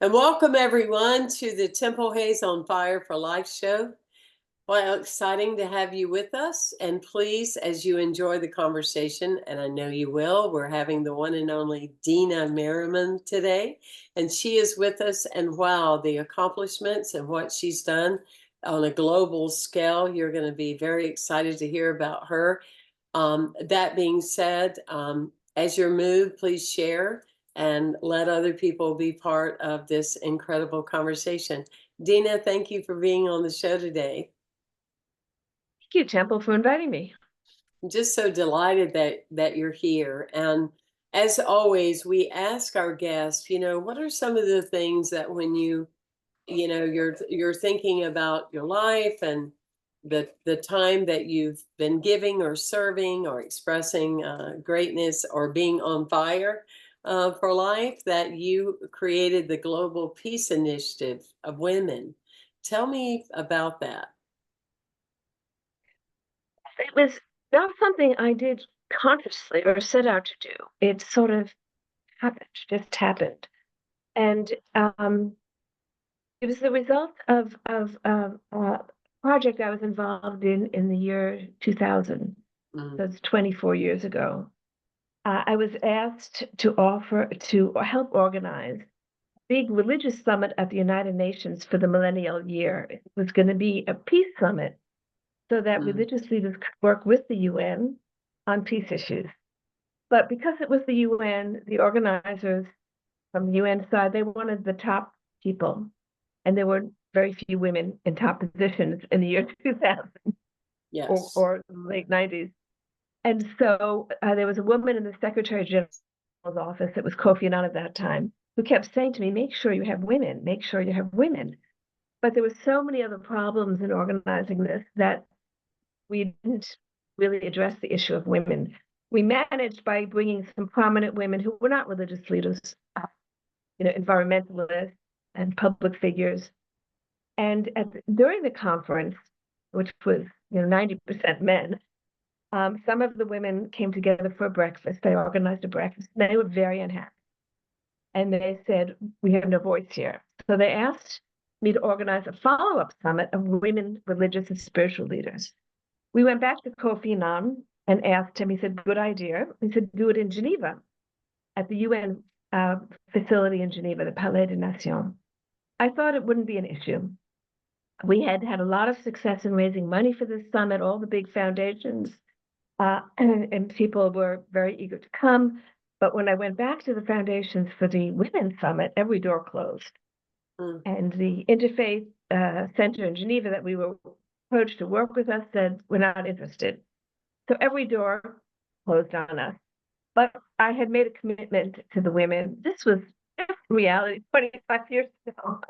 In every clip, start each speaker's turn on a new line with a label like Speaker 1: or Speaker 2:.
Speaker 1: And welcome everyone to the Temple Hayes on Fire for Life show. Well, exciting to have you with us. And please, as you enjoy the conversation, and I know you will, we're having the one and only Dena Merriam today. And she is with us. And wow, the accomplishments and what she's done on a global scale, you're going to be very excited to hear about her. That being said, as you're moved, please share and let other people be part of this incredible conversation. Dena, thank you for being on the show today.
Speaker 2: Thank you, Temple, for inviting me.
Speaker 1: I'm just so delighted that you're here. And as always, we ask our guests, what are some of the things that when you're thinking about your life and the time that you've been giving or serving or expressing greatness or being on fire for life, that you created the Global Peace Initiative of Women. Tell me about that.
Speaker 2: It was not something I did consciously or set out to do. It sort of just happened. And it was the result of a project I was involved in the year 2000. That's 24 years ago. I was asked to help organize a big religious summit at the United Nations for the millennial year. It was going to be a peace summit so that religious leaders could work with the UN on peace issues. But because it was the UN, the organizers from the UN side, they wanted the top people. And there were very few women in top positions in the year 2000
Speaker 1: Yes.
Speaker 2: or late 90s. And so there was a woman in the Secretary General's office, it was Kofi Annan at that time, who kept saying to me, make sure you have women, make sure you have women. But there were so many other problems in organizing this that we didn't really address the issue of women. We managed by bringing some prominent women who were not religious leaders, environmentalists and public figures. And during the conference, which was 90% men, some of the women came together for a breakfast. They organized a breakfast. They were very unhappy. And they said, we have no voice here. So they asked me to organize a follow-up summit of women, religious, and spiritual leaders. We went back to Kofi Annan and asked him, he said, good idea. He said, do it in Geneva, at the UN facility in Geneva, the Palais des Nations. I thought it wouldn't be an issue. We had had a lot of success in raising money for this summit, all the big foundations, and people were very eager to come. But when I went back to the foundations for the Women's Summit, every door closed. And the Interfaith Center in Geneva that we were approached to work with us said, we're not interested. So every door closed on us. But I had made a commitment to the women. This was reality 25 years ago.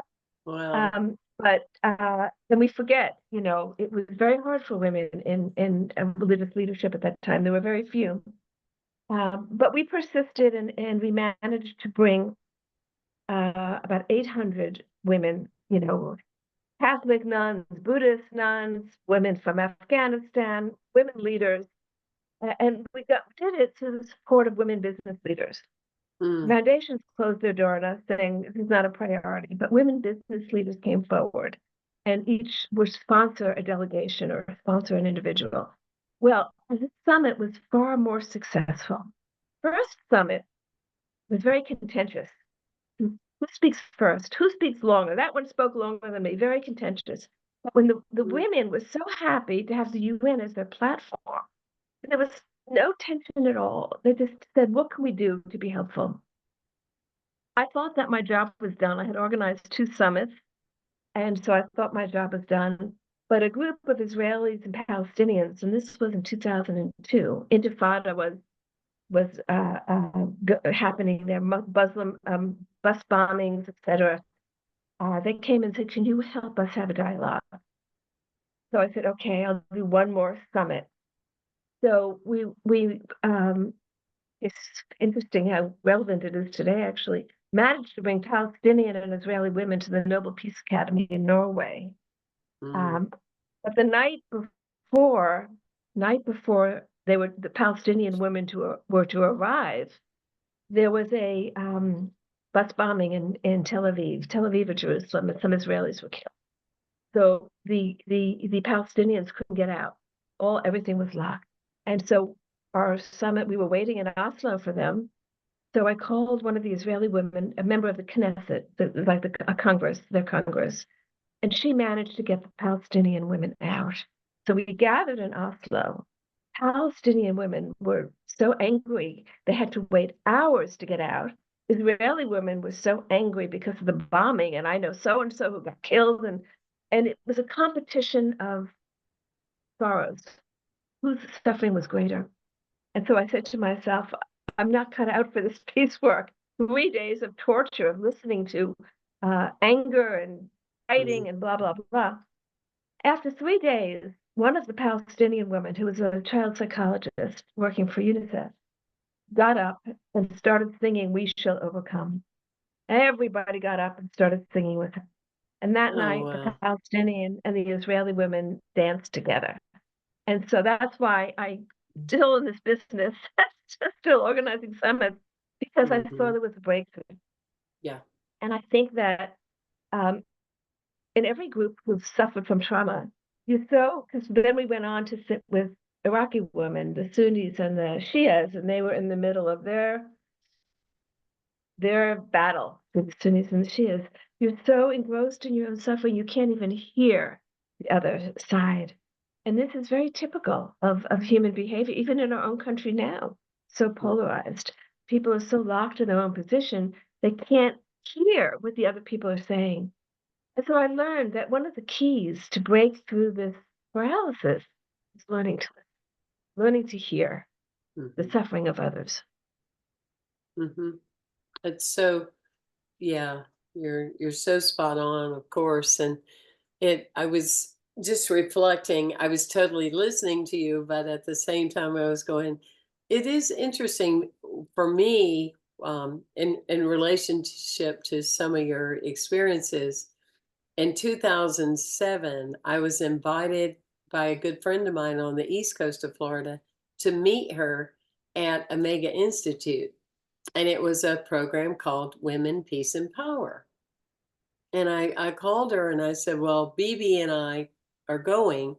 Speaker 1: Wow.
Speaker 2: But then we forget, it was very hard for women in religious leadership at that time. There were very few. But we persisted and we managed to bring about 800 women, Catholic nuns, Buddhist nuns, women from Afghanistan, women leaders. And we did it to the support of women business leaders. Foundations closed their door on us saying this is not a priority, but women business leaders came forward and each would sponsor a delegation or sponsor an individual. Well, this summit was far more successful. First summit was very contentious. Who speaks first? Who speaks longer? That one spoke longer than me, very contentious. But when the women were so happy to have the UN as their platform, there was no tension at all. They just said, what can we do to be helpful? I thought that my job was done. I had organized 2 summits, and so I thought my job was done. But a group of Israelis and Palestinians, and this was in 2002, Intifada was happening there, Muslim bus bombings, etc. They came and said, can you help us have a dialogue? So I said, okay, I'll do one more summit. So it's interesting how relevant it is today, actually, managed to bring Palestinian and Israeli women to the Nobel Peace Academy in Norway. But the night before the Palestinian women were to arrive, there was a bus bombing in Tel Aviv or Jerusalem, and some Israelis were killed. So the Palestinians couldn't get out. Everything was locked. And so our summit, we were waiting in Oslo for them. So I called one of the Israeli women, a member of the Knesset, a Congress, their Congress, and she managed to get the Palestinian women out. So we gathered in Oslo. Palestinian women were so angry, they had to wait hours to get out. Israeli women were so angry because of the bombing, and I know so and so who got killed, and it was a competition of sorrows, whose suffering was greater. And so I said to myself, I'm not cut out for this peace work. 3 days of torture, of listening to anger and
Speaker 1: Mm.
Speaker 2: fighting and blah, blah, blah. After 3 days, one of the Palestinian women, who was a child psychologist working for UNICEF, got up and started singing We Shall Overcome. Everybody got up and started singing with her. And that
Speaker 1: Oh,
Speaker 2: night, the
Speaker 1: wow.
Speaker 2: Palestinian and the Israeli women danced together. And so that's why I still in this business, still organizing summits, because I saw
Speaker 1: Hmm.
Speaker 2: there was a breakthrough.
Speaker 1: Yeah.
Speaker 2: And I think that um, in every group who've suffered from trauma, because then we went on to sit with Iraqi women, the Sunnis and the Shias, and they were in the middle of their battle with the Sunnis and the Shias. You're so engrossed in your own suffering, you can't even hear the other side. And this is very typical of human behavior, even in our own country now, so
Speaker 1: Mm.
Speaker 2: polarized. People are so locked in their own position, they can't hear what the other people are saying. And so I learned that one of the keys to break through this paralysis is learning to hear the
Speaker 1: Hmm.
Speaker 2: suffering of others.
Speaker 1: Hmm. It's so, yeah, you're so spot on, of course. And I was just reflecting, I was totally listening to you, but at the same time I was going, it is interesting for me, in relationship to some of your experiences. In 2007, I was invited by a good friend of mine on the East Coast of Florida to meet her at Omega Institute. And it was a program called Women, Peace, and Power. And I called her and I said, well, BB and I are going,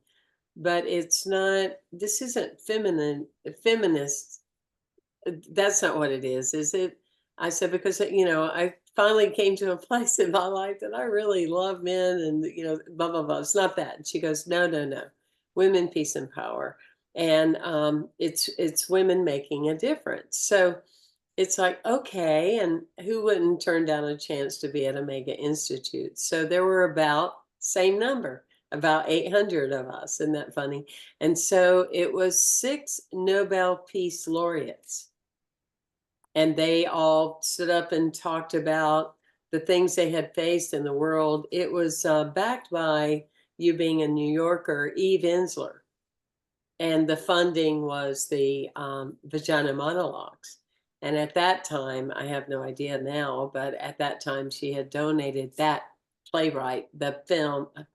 Speaker 1: but this isn't feminist. That's not what it is it? I said, because, I finally came to a place in my life that I really love men and, blah, blah, blah. It's not that. And she goes, no, no, no. Women, peace, and power. And it's women making a difference. So it's like, okay, and who wouldn't turn down a chance to be at Omega Institute? So there were same number, about 800 of us. Isn't that funny? And so it was 6 Nobel Peace Laureates. And they all stood up and talked about the things they had faced in the world. It was backed by, you being a New Yorker, Eve Ensler. And the funding was the Vagina Monologues. And at that time, I have no idea now, but at that time, she had donated that playwright, the film. I'm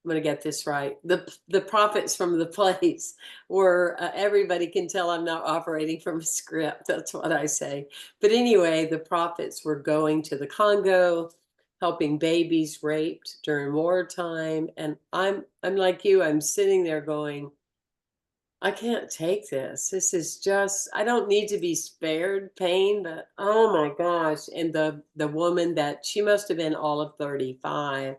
Speaker 1: going to get this right. The profits from the plays were, everybody can tell I'm not operating from a script. That's what I say. But anyway, the profits were going to the Congo, helping babies raped during wartime. And I'm like you. I'm sitting there going, I can't take this. This is just, I don't need to be spared pain, but oh my gosh. And the woman, that she must have been all of 35,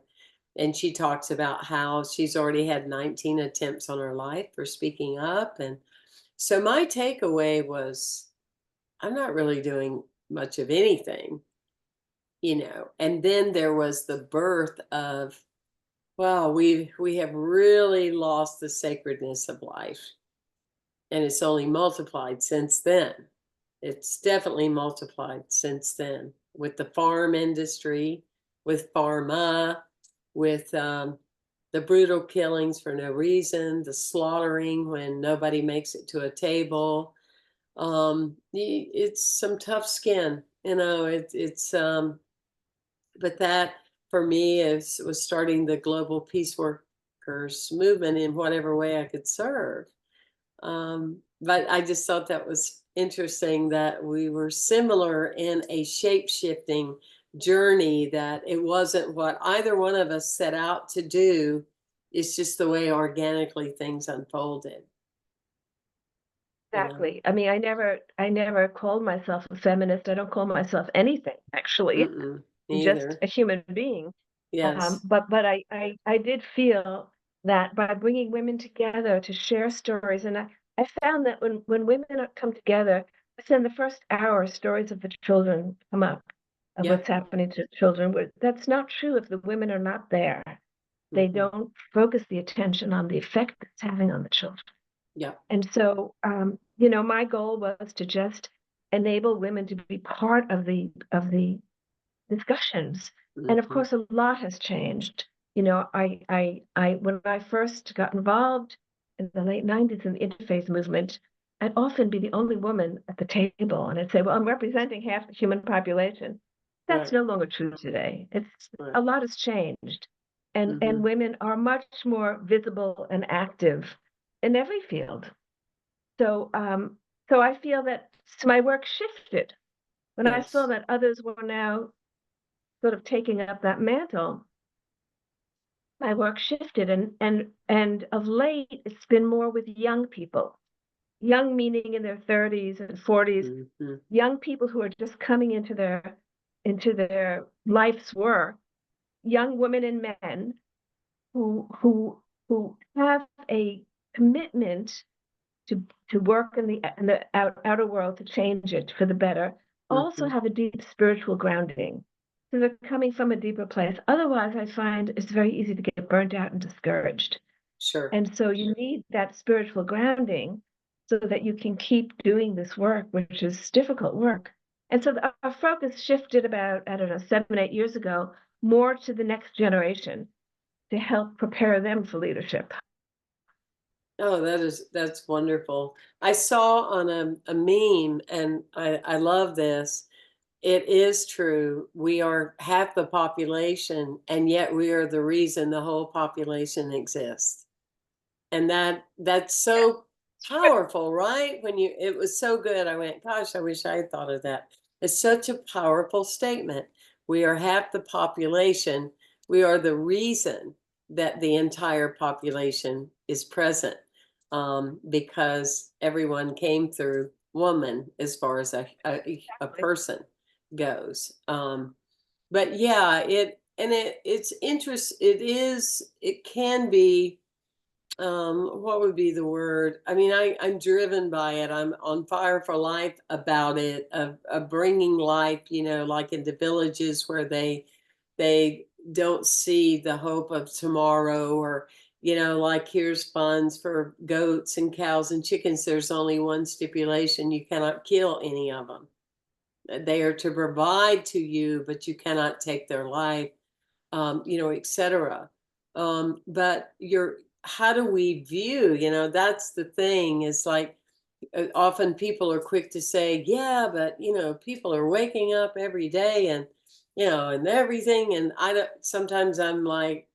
Speaker 1: and she talks about how she's already had 19 attempts on her life for speaking up. And so my takeaway was, I'm not really doing much of anything, And then there was the birth of, wow, we have really lost the sacredness of life. And it's only multiplied since then. It's definitely multiplied since then, with the farm industry, with pharma, with the brutal killings for no reason, the slaughtering when nobody makes it to a table. It's some tough skin, but that for me was starting the global peace workers movement in whatever way I could serve. But I just thought that was interesting that we were similar in a shape-shifting journey, that it wasn't what either one of us set out to do. It's just the way organically things unfolded, you know?
Speaker 2: Exactly. I mean, I never called myself a feminist. I don't call myself anything, actually.
Speaker 1: Mm-mm,
Speaker 2: I'm just
Speaker 1: neither.
Speaker 2: a human being.
Speaker 1: Yes.
Speaker 2: But I did feel that by bringing women together to share stories, and I found that when women come together, within the first hour, stories of the children come up, of what's
Speaker 1: Yep.
Speaker 2: happening to children. That's not true if the women are not there. They
Speaker 1: Hmm.
Speaker 2: don't focus the attention on the effect it's having on the children.
Speaker 1: Yep.
Speaker 2: And so, my goal was to just enable women to be part of the discussions. And of
Speaker 1: Hmm.
Speaker 2: course, a lot has changed. When I first got involved in the late 90s in the interfaith movement, I'd often be the only woman at the table, and I'd say, "Well, I'm representing half the human population." That's
Speaker 1: Right.
Speaker 2: no longer true today. It's
Speaker 1: Right.
Speaker 2: a lot has changed, and
Speaker 1: Hmm.
Speaker 2: women are much more visible and active in every field. So, so I feel that my work shifted when I saw
Speaker 1: Yes.
Speaker 2: that others were now sort of taking up that mantle. My work shifted, and of late, it's been more with young people. Young meaning in their 30s and 40s,
Speaker 1: Hmm.
Speaker 2: young people who are just coming into their life's work, young women and men who have a commitment to work in the outer world to change it for the better, also
Speaker 1: Hmm.
Speaker 2: have a deep spiritual grounding. So they're coming from a deeper place. Otherwise, I find it's very easy to get burnt out and discouraged.
Speaker 1: Sure.
Speaker 2: And so you need that spiritual grounding so that you can keep doing this work, which is difficult work. And so our focus shifted about, I don't know, 7, 8 years ago, more to the next generation to help prepare them for leadership.
Speaker 1: Oh, that's wonderful. I saw on a meme, and I love this. It is true. We are half the population, and yet we are the reason the whole population exists. And that's so powerful, right? When you it was so good. I went, gosh, I wish I had thought of that. It's such a powerful statement. We are half the population. We are the reason that the entire population is present, because everyone came through woman as far as a
Speaker 2: Exactly.
Speaker 1: person goes. But yeah, it's interest. It can be, what would be the word? I mean, I'm driven by it. I'm on fire for life about it, of bringing life, like into villages where they don't see the hope of tomorrow, or like, here's funds for goats and cows and chickens. There's only one stipulation: you cannot kill any of them. They are to provide to you, but you cannot take their life, etc. But how do we view, that's the thing, is like, often people are quick to say, yeah, but, people are waking up every day, and everything. And sometimes I'm like,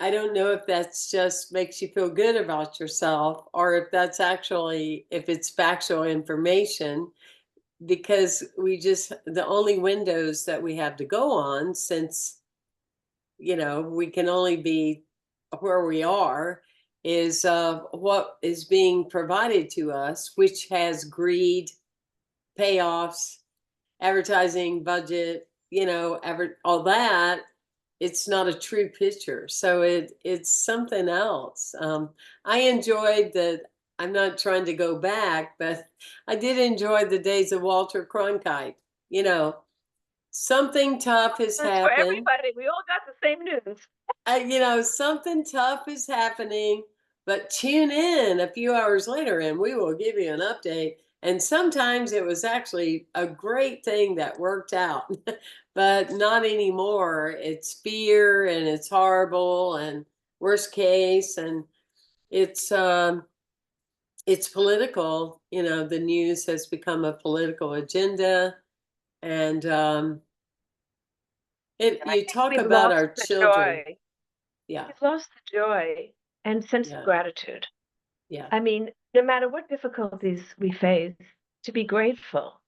Speaker 1: I don't know if that's just makes you feel good about yourself, or if that's actually, if it's factual information, because the only windows that we have to go on, since we can only be where we are, is what is being provided to us, which has greed, payoffs, advertising budget, all that. It's not a true picture, so it's something else. I enjoyed the. I'm not trying to go back, but I did enjoy the days of Walter Cronkite. You know, something tough has
Speaker 2: That's for
Speaker 1: happened.
Speaker 2: everybody. We all got the same news.
Speaker 1: Something tough is happening, but tune in a few hours later and we will give you an update. And sometimes it was actually a great thing that worked out, but not anymore. It's fear, and it's horrible, and worst case, and it's um it's political. The news has become a political agenda, and
Speaker 2: I
Speaker 1: you
Speaker 2: think
Speaker 1: talk
Speaker 2: we've
Speaker 1: about
Speaker 2: lost
Speaker 1: our
Speaker 2: the
Speaker 1: children.
Speaker 2: joy.
Speaker 1: Yeah,
Speaker 2: We've lost the joy and sense of
Speaker 1: yeah,
Speaker 2: gratitude.
Speaker 1: yeah.
Speaker 2: I mean, no matter what difficulties we face, to be grateful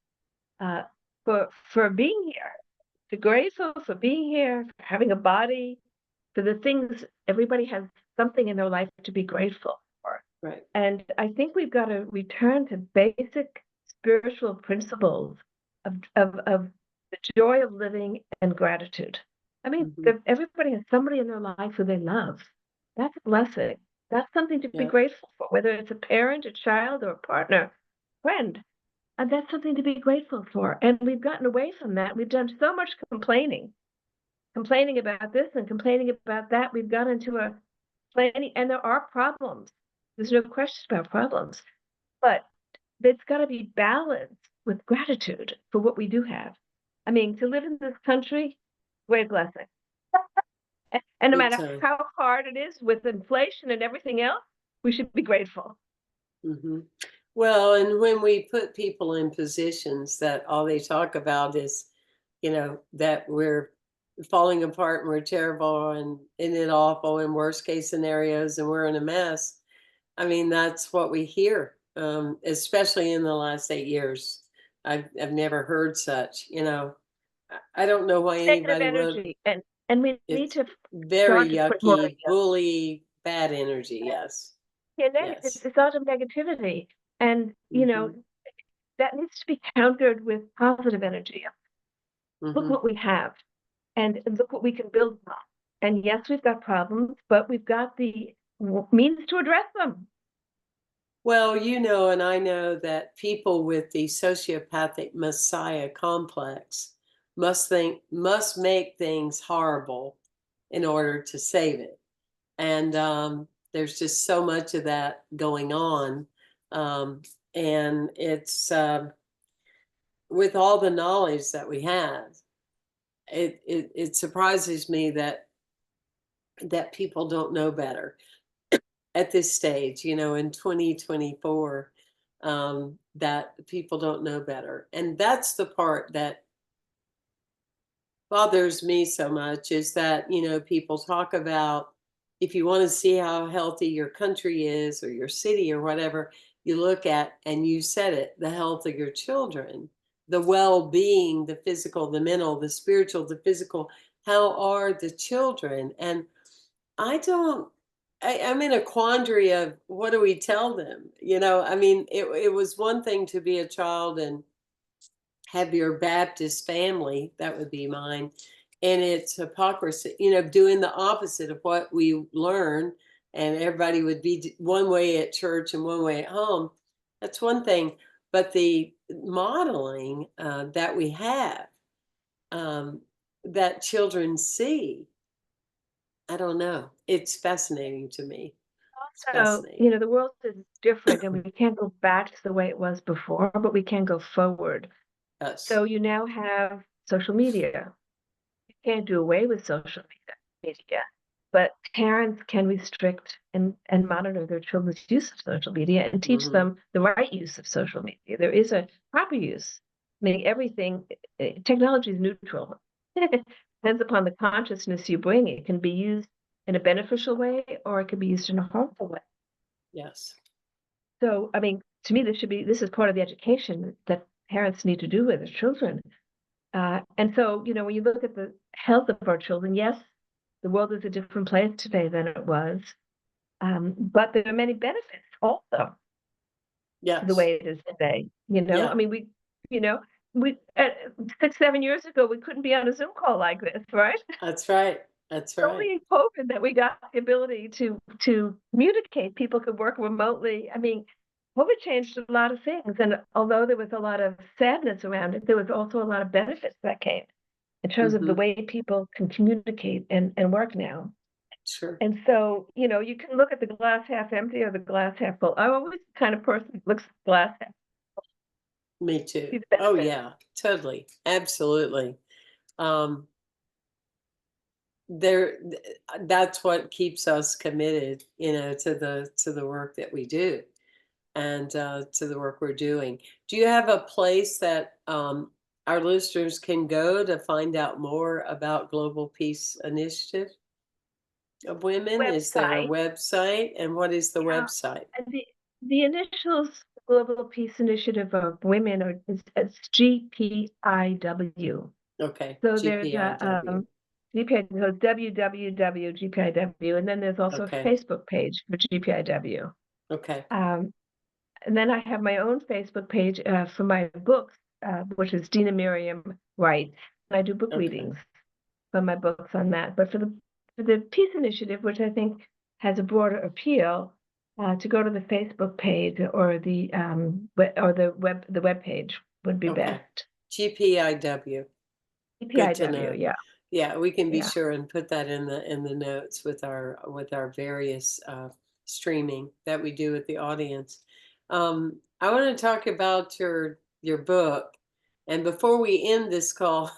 Speaker 2: uh, for being here, to grateful for being here, for having a body, for the things everybody has something in their life to be grateful for.
Speaker 1: Right.
Speaker 2: And I think we've got to return to basic spiritual principles of the joy of living and gratitude. I mean,
Speaker 1: Hmm.
Speaker 2: everybody has somebody in their life who they love. That's a blessing. That's something to be
Speaker 1: Yeah.
Speaker 2: grateful for, whether it's a parent, a child, or a partner, friend. And that's something to be grateful for. And we've gotten away from that. We've done so much complaining about this and complaining about that. We've got into a planning, and there are problems. There's no question about problems, but it's got to be balanced with gratitude for what we do have. I mean, to live in this country, great blessing. And no
Speaker 1: Big
Speaker 2: matter
Speaker 1: time.
Speaker 2: how hard it is with inflation and everything else, we should be grateful.
Speaker 1: Hmm. Well, and when we put people in positions that all they talk about is, that we're falling apart and we're terrible and in it awful in worst case scenarios and we're in a mess. I mean, that's what we hear, especially in the last 8 years. I've never heard such. I don't know why
Speaker 2: Negative
Speaker 1: anybody would.
Speaker 2: energy, and we need
Speaker 1: It's
Speaker 2: to
Speaker 1: very
Speaker 2: start to put more.
Speaker 1: yucky, bully, bad energy. Yes,
Speaker 2: Yeah,
Speaker 1: yes.
Speaker 2: it's out of negativity, and
Speaker 1: Hmm.
Speaker 2: that needs to be countered with positive energy. Look
Speaker 1: Hmm.
Speaker 2: what we have, and look what we can build on. And yes, we've got problems, but we've got the means to address them.
Speaker 1: Well, and I know that people with the sociopathic messiah complex must make things horrible in order to save it. And there's just so much of that going on. Um, and it's with all the knowledge that we have, it surprises me that people don't know better at this stage, in 2024, that people don't know better. And that's the part that bothers me so much is that, people talk about if you want to see how healthy your country is or your city or whatever, you look at, and you said it, the health of your children, the well being, the physical, the mental, the spiritual, the physical. How are the children? And I don't. I'm in a quandary of what do we tell them? I mean, it was one thing to be a child and have your Baptist family, that would be mine, and it's hypocrisy, doing the opposite of what we learn, and everybody would be one way at church and one way at home. That's one thing, but the modeling that we have, um, that children see, I don't know. It's fascinating to me. It's
Speaker 2: So,
Speaker 1: fascinating.
Speaker 2: the world is different, and we can't go back to the way it was before, but we can go forward.
Speaker 1: Yes.
Speaker 2: So you now have social media. You can't do away with social media, but parents can restrict and monitor their children's use of social media and teach
Speaker 1: Hmm.
Speaker 2: them the right use of social media. There is a proper use, meaning everything, technology is neutral. Depends upon the consciousness you bring. It can be used in a beneficial way or it can be used in a harmful way.
Speaker 1: Yes.
Speaker 2: So, I mean, to me, this is part of the education that parents need to do with their children. And so, when you look at the health of our children, yes, the world is a different place today than it was. But there are many benefits also to the
Speaker 1: Yes.
Speaker 2: way it is today. I
Speaker 1: Yeah.
Speaker 2: mean, you know, we 6, 7 years ago, we couldn't be on a Zoom call like this, right?
Speaker 1: That's right. That's
Speaker 2: It's
Speaker 1: right.
Speaker 2: only in COVID that we got the ability to communicate. People could work remotely. I mean, COVID changed a lot of things, and although there was a lot of sadness around it, there was also a lot of benefits that came in terms of the
Speaker 1: Hmm.
Speaker 2: way people can communicate and work now.
Speaker 1: Sure.
Speaker 2: And so, you can look at the glass half empty or the glass half full. I'm always the kind of person who looks at the glass half,
Speaker 1: Me too.
Speaker 2: see the
Speaker 1: Oh
Speaker 2: benefits.
Speaker 1: yeah. Totally. Absolutely. Um, that's what keeps us committed, to the work that we do, and to the work we're doing. Do you have a place that our listeners can go to find out more about Global Peace Initiative of Women? Is there a
Speaker 2: Website,
Speaker 1: website, and what is the
Speaker 2: yeah,
Speaker 1: website?
Speaker 2: and the initials Global Peace Initiative of Women, or it's GPIW.
Speaker 1: Okay,
Speaker 2: So there's a
Speaker 1: GPIW.
Speaker 2: GPIW, so www.gpiw, and then there's also a
Speaker 1: Okay,
Speaker 2: Facebook page for GPIW.
Speaker 1: okay,
Speaker 2: Um, and then I have my own Facebook page for my books, which is Dena Merriam Writes. I do book
Speaker 1: okay,
Speaker 2: readings for my books on that. But for the Peace Initiative, which I think has a broader appeal, to go to the Facebook page or the web page would be
Speaker 1: okay.
Speaker 2: best.
Speaker 1: GPIW. Good to
Speaker 2: GPIW,
Speaker 1: know.
Speaker 2: yeah,
Speaker 1: Yeah, we can be
Speaker 2: yeah.
Speaker 1: sure and put that in the notes with our various streaming that we do with the audience. I want to talk about your book, and before we end this call,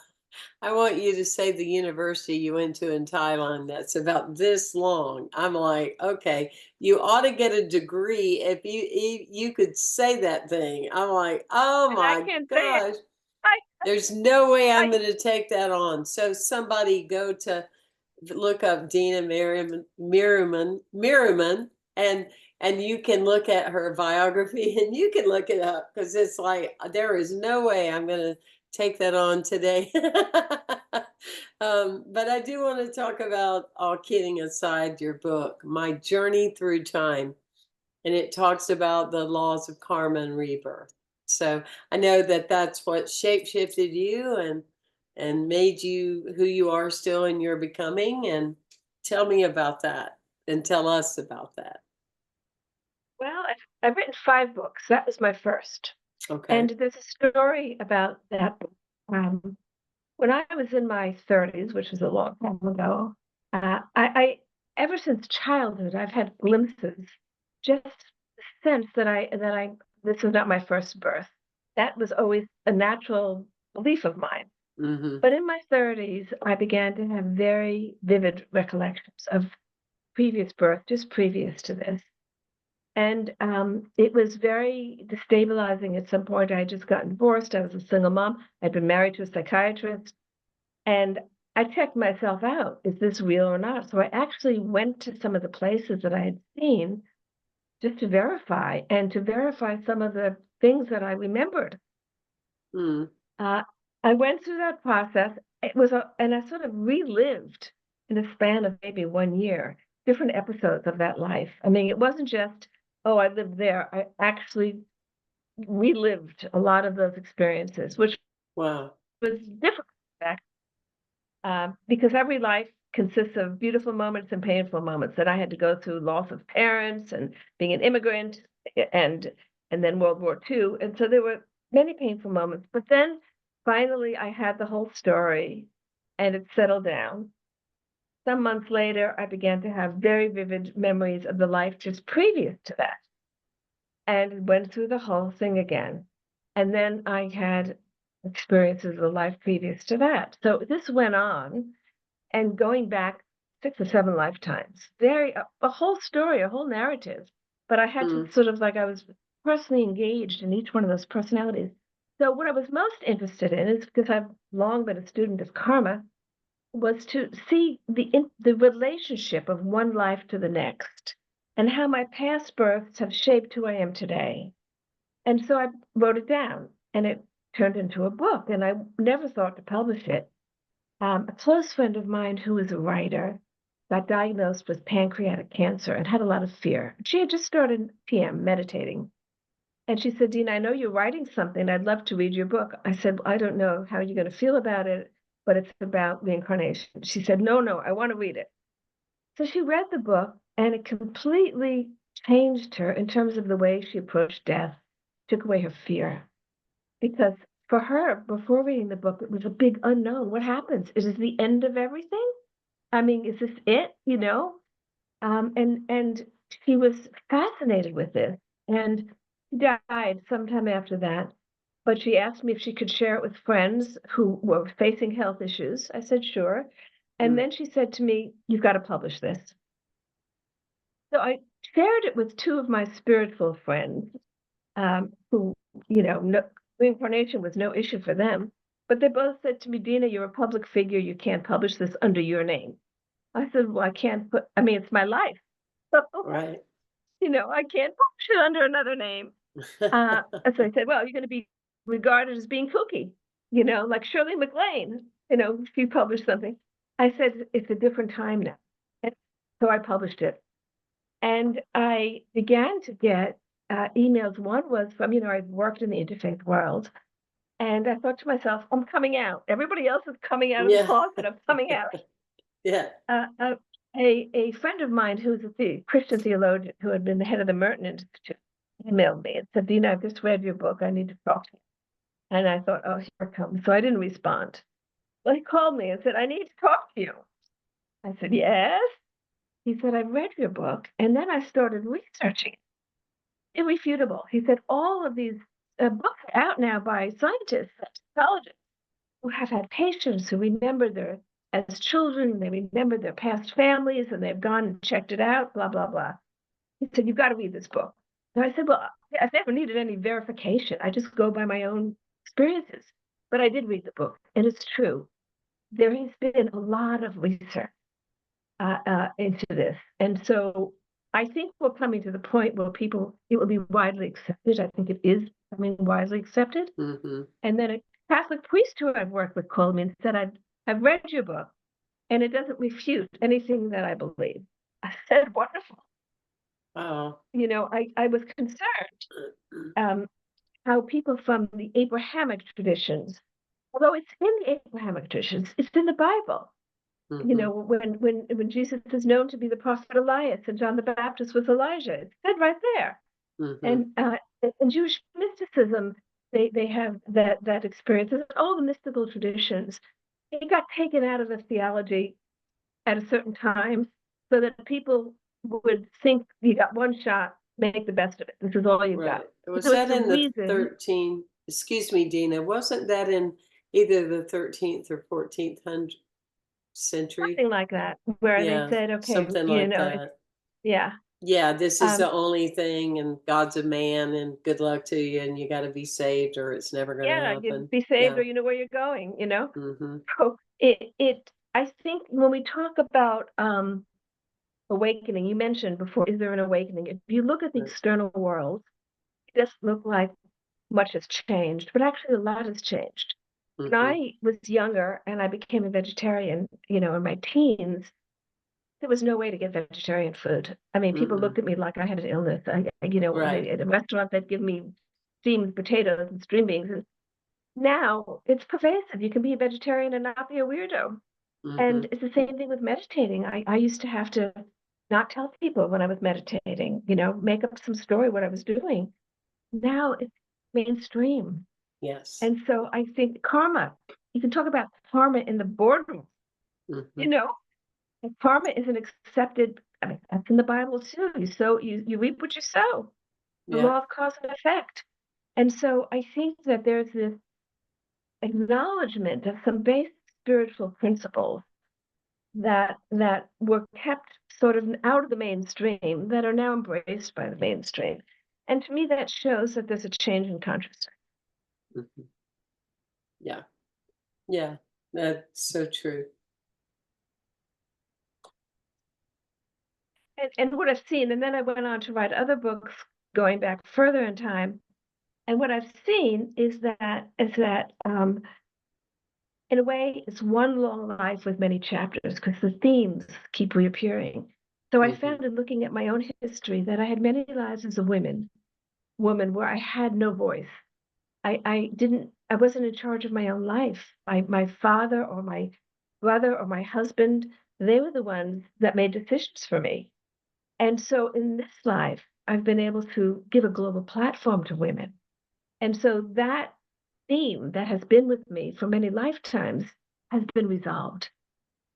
Speaker 1: I want you to say the university you went to in Thailand that's about this long. I'm like, okay, you ought to get a degree if you could say that thing. I'm like, oh
Speaker 2: And I
Speaker 1: my
Speaker 2: can't say it.
Speaker 1: gosh.
Speaker 2: I,
Speaker 1: There's no way
Speaker 2: I,
Speaker 1: I'm going to take that on. So somebody go to look up Dena Merriman, and you can look at her biography and you can look it up because it's like there is no way I'm going to take that on today. But I do want to talk about, all kidding aside, your book, My Journey Through Time, and it talks about the laws of karma and rebirth. So I know that that's what shape shifted you and made you who you are still in your becoming. And tell me about that and tell us about that.
Speaker 2: well, I've written 5 books. That was my first. And
Speaker 1: Okay.
Speaker 2: there's a story about that book. When I was in my 30s, which was a long time ago, I ever since childhood, I've had glimpses, just the sense that this was not my first birth. That was always a natural belief of mine.
Speaker 1: Mm-hmm.
Speaker 2: But in my 30s, I began to have very vivid recollections of previous birth, just previous to this. And it was very destabilizing at some point. I had just gotten divorced. I was a single mom. I'd been married to a psychiatrist. And I checked myself out. Is this real or not? So I actually went to some of the places that I had seen just to verify and to verify some of the things that I remembered.
Speaker 1: Mm.
Speaker 2: Uh, I went through that process. And I sort of relived in a span of maybe 1 year, different episodes of that life. I mean, it wasn't just, oh, I lived there. I actually relived a lot of those experiences, which
Speaker 1: Wow.
Speaker 2: was difficult because every life consists of beautiful moments and painful moments that I had to go through loss of parents and being an immigrant and and then World War II. And so there were many painful moments. But then finally I had the whole story and it settled down. Some months later, I began to have very vivid memories of the life just previous to that and went through the whole thing again. And then I had experiences of the life previous to that. So this went on and going back 6 or 7 lifetimes. A whole story, a whole narrative. But I had to
Speaker 1: Mm.
Speaker 2: sort of like I was personally engaged in each one of those personalities. So what I was most interested in is because I've long been a student of karma, was to see the relationship of one life to the next and how my past births have shaped who I am today. And so I wrote it down and it turned into a book and I never thought to publish it. A close friend of mine who is a writer got diagnosed with pancreatic cancer and had a lot of fear. She had just started PM meditating. And she said, Dean, I know you're writing something. I'd love to read your book. I said, well, I don't know how you're going to feel about it, but it's about reincarnation. She said, no, no, I want to read it. So she read the book and it completely changed her in terms of the way she approached death, took away her fear. Because for her, before reading the book, it was a big unknown. What happens? Is this the end of everything? I mean, is this it? You know? And she was fascinated with this. And she died sometime after that. But she asked me if she could share it with friends who were facing health issues. I said, sure. And
Speaker 1: Mm.
Speaker 2: then she said to me, you've got to publish this. So I shared it with 2 of my spiritual friends who, no, reincarnation was no issue for them. But they both said to me, Dina, you're a public figure. You can't publish this under your name. I said, well, I can't I mean, it's my life. So,
Speaker 1: Right.
Speaker 2: I can't publish it under another name. And so I said, well, you're going to be regarded as being kooky, like Shirley MacLaine, if you publish something. I said, it's a different time now. And so I published it. And I began to get emails. One was from, I've worked in the interfaith world. And I thought to myself, I'm coming out. Everybody else is coming out of the
Speaker 1: Yeah.
Speaker 2: closet. I'm coming out.
Speaker 1: Yeah.
Speaker 2: Uh, uh, a friend of mine who's a Christian theologian who had been the head of the Merton Institute emailed me and said, Dena, I've just read your book. I need to talk to you. And I thought, oh, here it comes. So I didn't respond. Well, he called me and said, I need to talk to you. I said, yes. He said, I've read your book. And then I started researching. Irrefutable. He said, all of these books are out now by scientists, psychologists, who have had patients who remember their, as children, they remember their past families and they've gone and checked it out, blah, blah, blah. He said, you've got to read this book. And I said, well, I've never needed any verification. I just go by my own experiences. But I did read the book, and it's true. There has been a lot of research into this. And so I think we're coming to the point where it will be widely accepted. I think it is becoming widely accepted.
Speaker 1: Hmm.
Speaker 2: And then a Catholic priest who I've worked with called me and said, I've read your book, and it doesn't refute anything that I believe. I said, wonderful.
Speaker 1: Oh.
Speaker 2: I was concerned how people from the Abrahamic traditions, although it's in the Abrahamic traditions, it's in the Bible.
Speaker 1: Hmm.
Speaker 2: When Jesus is known to be the prophet Elias and John the Baptist was Elijah, it's said right there.
Speaker 1: Hmm.
Speaker 2: And in Jewish mysticism, they have that experience. All the mystical traditions, it got taken out of the theology at a certain time so that people would think you got one shot, make the best of it. This is all you've got.
Speaker 1: Right. Was
Speaker 2: So it's
Speaker 1: that
Speaker 2: the
Speaker 1: in the
Speaker 2: reason,
Speaker 1: 13, excuse me, Dena, wasn't that in either the 13th or 14th hundred century?
Speaker 2: something like that, where they
Speaker 1: Yeah,
Speaker 2: said, okay,
Speaker 1: something like
Speaker 2: it's,
Speaker 1: that.
Speaker 2: yeah.
Speaker 1: Yeah, this is
Speaker 2: Um,
Speaker 1: the only thing, and God's a man, and good luck to you, and you got to be saved, or it's never going to
Speaker 2: yeah, you
Speaker 1: happen.
Speaker 2: be saved
Speaker 1: Yeah.
Speaker 2: or you know where you're going.
Speaker 1: Hmm.
Speaker 2: So I think when we talk about awakening, you mentioned before, is there an awakening? If you look at the external world, it doesn't look like much has changed, but actually a lot has changed. When
Speaker 1: Hmm.
Speaker 2: I was younger and I became a vegetarian, in my teens, there was no way to get vegetarian food. I mean, people
Speaker 1: Hmm.
Speaker 2: looked at me like I had an illness.
Speaker 1: Right.
Speaker 2: At a restaurant they'd give me steamed potatoes and string beans. And now it's pervasive. You can be a vegetarian and not be a weirdo.
Speaker 1: Hmm.
Speaker 2: And it's the same thing with meditating. I used to have to not tell people when I was meditating, make up some story what I was doing. Now it's mainstream.
Speaker 1: Yes.
Speaker 2: And so I think karma, you can talk about karma in the boardroom,
Speaker 1: Hmm.
Speaker 2: you know, and karma is an accepted, I mean, that's in the Bible too. You reap what you sow, the
Speaker 1: Yeah.
Speaker 2: law of cause and effect. And so I think that there's this acknowledgement of some basic spiritual principles that were kept sort of out of the mainstream that are now embraced by the mainstream. And to me, that shows that there's a change in consciousness.
Speaker 1: Hmm. Yeah. Yeah. That's so true.
Speaker 2: And what I've seen, and then I went on to write other books going back further in time. And what I've seen is that in a way, it's one long life with many chapters because the themes keep reappearing. So I
Speaker 1: Hmm.
Speaker 2: found in looking at my own history that I had many lives as a woman where I had no voice. I wasn't in charge of my own life. My father or my brother or my husband, they were the ones that made decisions for me. And so in this life, I've been able to give a global platform to women. And so that theme that has been with me for many lifetimes has been resolved.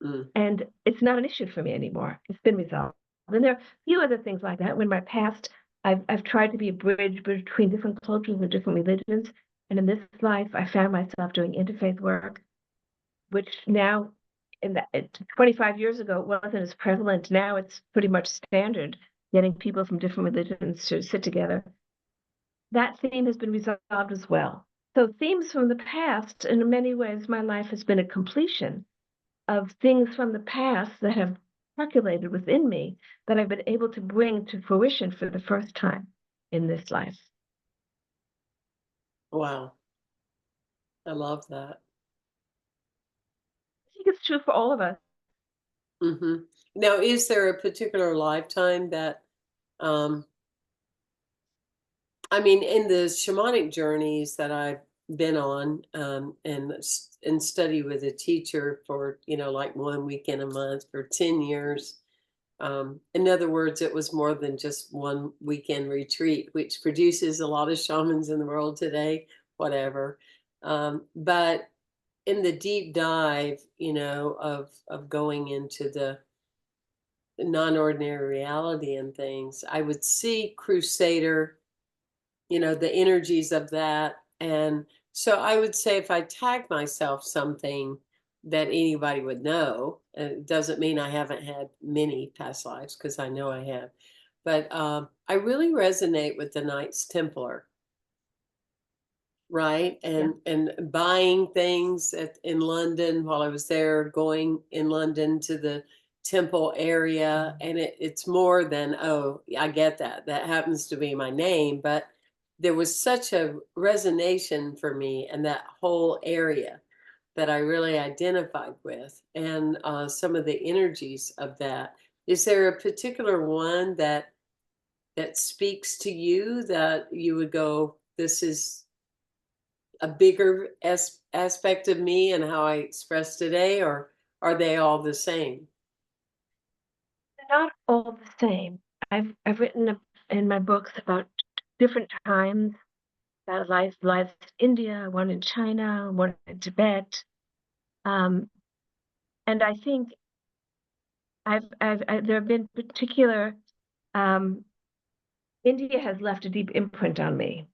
Speaker 1: Mm.
Speaker 2: And it's not an issue for me anymore. It's been resolved. And there are a few other things like that. When my past, I've tried to be a bridge between different cultures and different religions. And in this life, I found myself doing interfaith work, which now, 25 years ago, it wasn't as prevalent. Now it's pretty much standard getting people from different religions to sit together. That theme has been resolved as well. So themes from the past, in many ways, my life has been a completion of things from the past that have percolated within me that I've been able to bring to fruition for the first time in this life.
Speaker 1: Wow. I love that.
Speaker 2: I think it's true for all of us.
Speaker 1: Hmm. Now, is there a particular lifetime that, um, I mean, in the shamanic journeys that I've been on, and study with a teacher for, like 1 weekend a month for 10 years. In other words, it was more than just one weekend retreat, which produces a lot of shamans in the world today, whatever. But in the deep dive, of going into the non-ordinary reality and things, I would see Crusader, the energies of that. And so I would say if I tag myself something that anybody would know, it doesn't mean I haven't had many past lives because I know I have, but I really resonate with the Knights Templar, right?
Speaker 2: Yeah.
Speaker 1: And buying things in London while I was there, going in London to the temple area, and it's more than, oh, I get that. That happens to be my name, but there was such a resonation for me and that whole area that I really identified with, and some of the energies of that. Is there a particular one that speaks to you that you would go, this is a bigger aspect of me and how I express today, or are they all the same?
Speaker 2: They're not all the same. I've written in my books about different times, about lives in India, one in China, one in Tibet. Um, and I think there have been particular, um, India has left a deep imprint on me.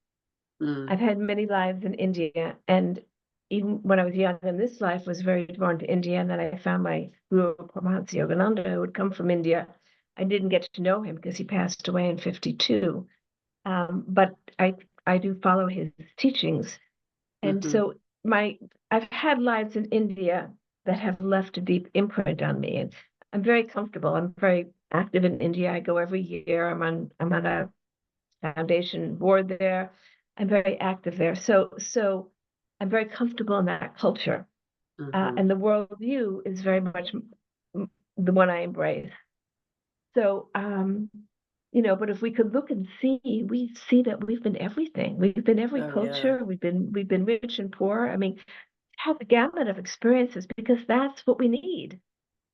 Speaker 1: Mm,
Speaker 2: I've had many lives in India, and even when I was young in this life, was very drawn to India. And then I found my Guru Paramahansa Yogananda, who had come from India. I didn't get to know him because he passed away in 52. But I do follow his teachings, and
Speaker 1: hmm.
Speaker 2: so my I've had lives in India that have left a deep imprint on me, and I'm very comfortable. I'm very active in India. I go every year. I'm on a foundation board there. I'm very active there. So I'm very comfortable in that culture.
Speaker 1: Hmm.
Speaker 2: And the worldview is very much the one I embrace. So, but if we could look and see, we see that we've been everything. We've been every
Speaker 1: Oh yeah.
Speaker 2: culture. We've been rich and poor. I mean, have a gamut of experiences because that's what we need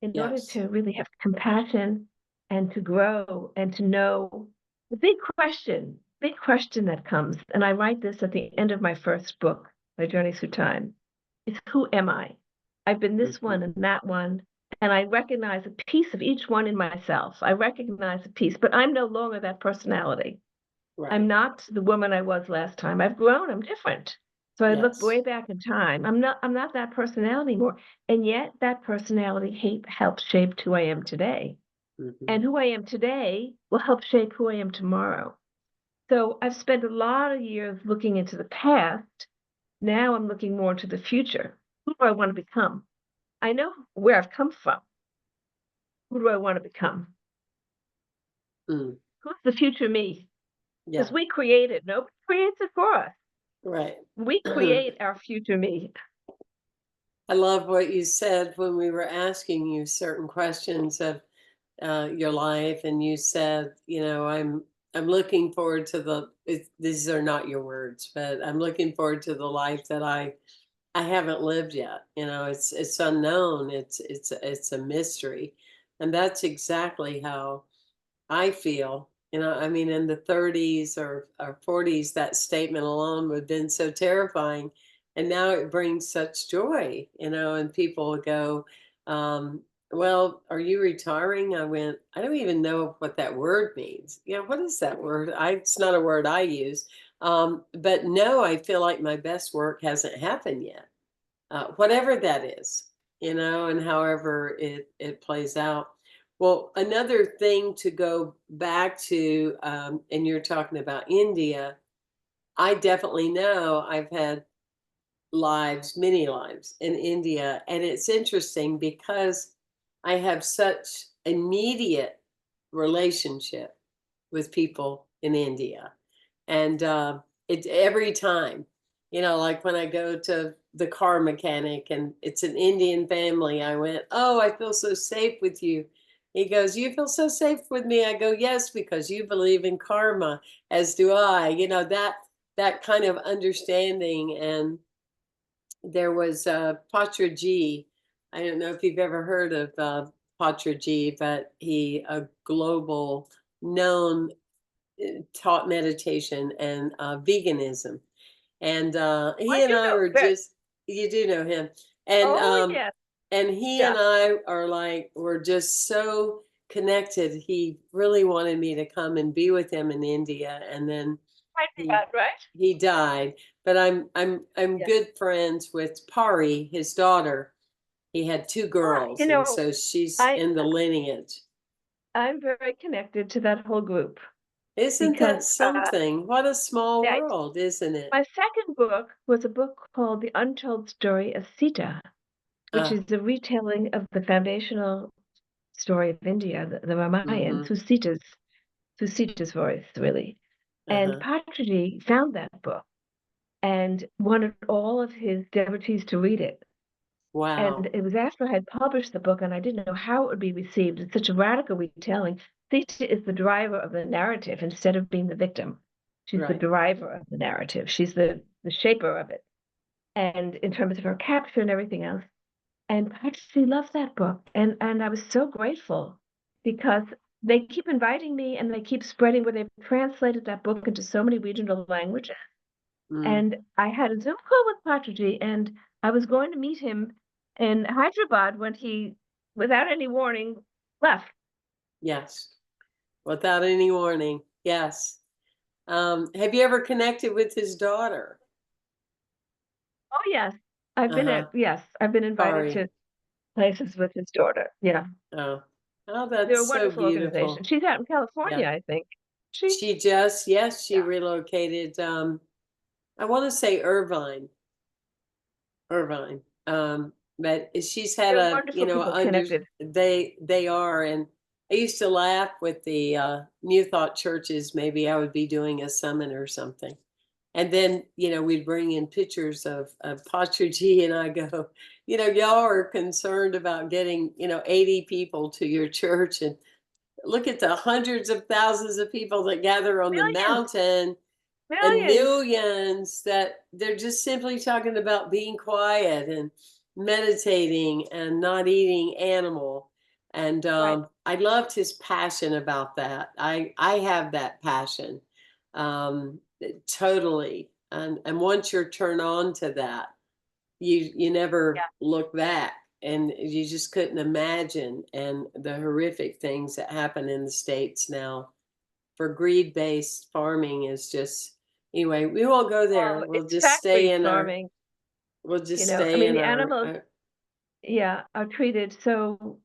Speaker 2: in order
Speaker 1: Yes.
Speaker 2: to really have compassion and to grow and to know the big question that comes, and I write this at the end of my first book, My Journey Through Time, is who am I? I've been this
Speaker 1: Hmm.
Speaker 2: one and that one, and I recognize a piece of each one in myself. I recognize a piece, but I'm no longer that personality. I'm
Speaker 1: Right.
Speaker 2: not the woman I was last time. I've grown, I'm different. So I look
Speaker 1: Yes.
Speaker 2: way back in time. I'm not that personality anymore. And yet that personality helps shape who I am today.
Speaker 1: Hmm.
Speaker 2: And who I am today will help shape who I am tomorrow. So I've spent a lot of years looking into the past. Now I'm looking more into the future. Who do I want to become? I know where I've come from. Who do I want to become?
Speaker 1: Mm.
Speaker 2: Who's the future me? Because
Speaker 1: Yeah.
Speaker 2: we create it. Nobody creates it for us.
Speaker 1: Right.
Speaker 2: We create our future me.
Speaker 1: I love what you said when we were asking you certain questions of your life, and you said, I'm looking forward to these are not your words, but I'm looking forward to the life that I haven't lived yet. It's unknown. It's a mystery, and that's exactly how I feel. I mean, in the 30s or 40s, that statement alone would have been so terrifying. And now it brings such joy, and people would go, well, are you retiring? I went, I don't even know what that word means. What is that word? It's not a word I use. But no, I feel like my best work hasn't happened yet, whatever that is, and however it plays out. Well, another thing to go back to, and you're talking about India, I definitely know I've had many lives in India, and it's interesting because I have such immediate relationship with people in India, and it's every time. Like when I go to the car mechanic and it's an Indian family, I went, "Oh, I feel so safe with you." He goes, "You feel so safe with me?" I go, "Yes, because you believe in karma, as do I." That kind of understanding. And there was Patra G. I don't know if you've ever heard of Patra G, but he a global known taught meditation and veganism. And
Speaker 2: I
Speaker 1: he and
Speaker 2: do
Speaker 1: I
Speaker 2: know
Speaker 1: were
Speaker 2: that.
Speaker 1: just, you do know him. And
Speaker 2: Oh, yes.
Speaker 1: he
Speaker 2: Yeah.
Speaker 1: and I are like, we're just so connected. He really wanted me to come and be with him in India, and then he
Speaker 2: Hyderabad, right?
Speaker 1: he died. But I'm
Speaker 2: Yeah.
Speaker 1: good friends with Pari, his daughter. He had two
Speaker 2: Ah,
Speaker 1: girls, and so she's
Speaker 2: I
Speaker 1: in the lineage.
Speaker 2: I'm very connected to that whole group
Speaker 1: Isn't
Speaker 2: because
Speaker 1: that something? What a small
Speaker 2: yeah,
Speaker 1: world, isn't it?
Speaker 2: my second book was a book called The Untold Story of Sita, which
Speaker 1: Uh,
Speaker 2: is a retelling of the foundational story of India, the Ramayana,
Speaker 1: mm-hmm.
Speaker 2: through Sita's voice, really. And
Speaker 1: Uh-huh.
Speaker 2: Patrick found that book and wanted all of his devotees to read it. And
Speaker 1: Wow.
Speaker 2: it was after I had published the book and I didn't know how it would be received. It's such a radical retelling. Sita is the driver of the narrative instead of being the victim. She's the
Speaker 1: Right.
Speaker 2: driver of the narrative. She's the shaper of it. And in terms of her capture and everything else. And I just loved that book. And I was so grateful because they keep inviting me and they keep spreading where they've translated that book into so many regional languages.
Speaker 1: Mm,
Speaker 2: And I had a Zoom call with Patraji, and I was going to meet him in Hyderabad when he, without any warning, left.
Speaker 1: yes. Without any warning. Yes. Have you ever connected with his daughter?
Speaker 2: Oh yes,
Speaker 1: Uh-huh.
Speaker 2: I've been invited
Speaker 1: Sorry.
Speaker 2: to places with his daughter. Yeah,
Speaker 1: Oh. Oh,
Speaker 2: they're a
Speaker 1: that's so
Speaker 2: wonderful organization.
Speaker 1: beautiful.
Speaker 2: She's out in
Speaker 1: Yeah.
Speaker 2: California, I think. She,
Speaker 1: Yes, she
Speaker 2: yeah,
Speaker 1: relocated. I want to say Irvine. But she's had
Speaker 2: they're
Speaker 1: a,
Speaker 2: wonderful people connected.
Speaker 1: they are. And I used to laugh with the New Thought churches. Maybe I would be doing a summit or something. And then, we'd bring in pictures of Patrick, and I go, y'all are concerned about getting, 80 people to your church, and look at the hundreds of thousands of people that gather on the
Speaker 2: Millions,
Speaker 1: mountain, and
Speaker 2: millions.
Speaker 1: millions that they're just simply talking about being quiet and meditating and not eating animal. And
Speaker 2: Right.
Speaker 1: I loved his passion about that. I have that passion, totally. And once you're turned on to that, you never
Speaker 2: Yeah.
Speaker 1: look back, and you just couldn't imagine. And the horrific things that happen in the States now for greed-based farming is just, anyway, we won't go
Speaker 2: Oh,
Speaker 1: there.
Speaker 2: it's factory farming.
Speaker 1: We'll just
Speaker 2: I
Speaker 1: stay
Speaker 2: mean,
Speaker 1: in
Speaker 2: the animals, yeah, are treated so